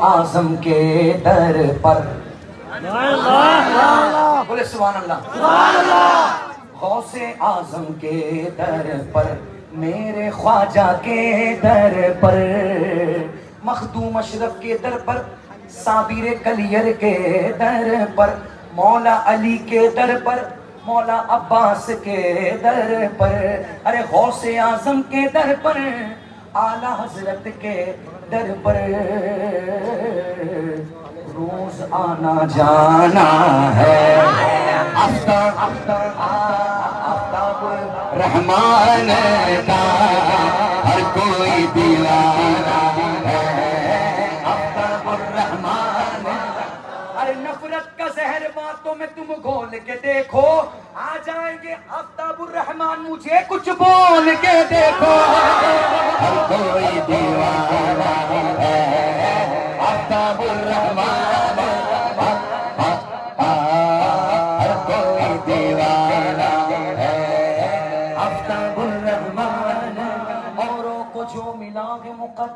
اعظم کے در پر، بولے سبحان اللہ، سبحان اللہ، غوث اعظم کے در پر، میرے خواجہ کے در پر، مخدوم اشرف کے در پر، صابر کلیر کے در پر، مولا علی کے در پر، مولا عباس کے در پر، ارے غوث اعظم کے در پر، اعلیٰ حضرت کے در پر روز آنا جانا ہے، آفتاب رحمان کا ہر کوئی دیوانہ ہے، آفتاب الرحمان۔ ارے نفرت کا زہر باتوں میں تم گھول کے دیکھو، آ جائیں گے آفتاب الرحمان، مجھے کچھ بول کے دیکھو، ہر کوئی دیوانہ ہے، آفتاب الرحمان، ہر کوئی دیوانہ ہے، آفتاب الرحمان۔ اوروں کو جو ملا ہے مقدر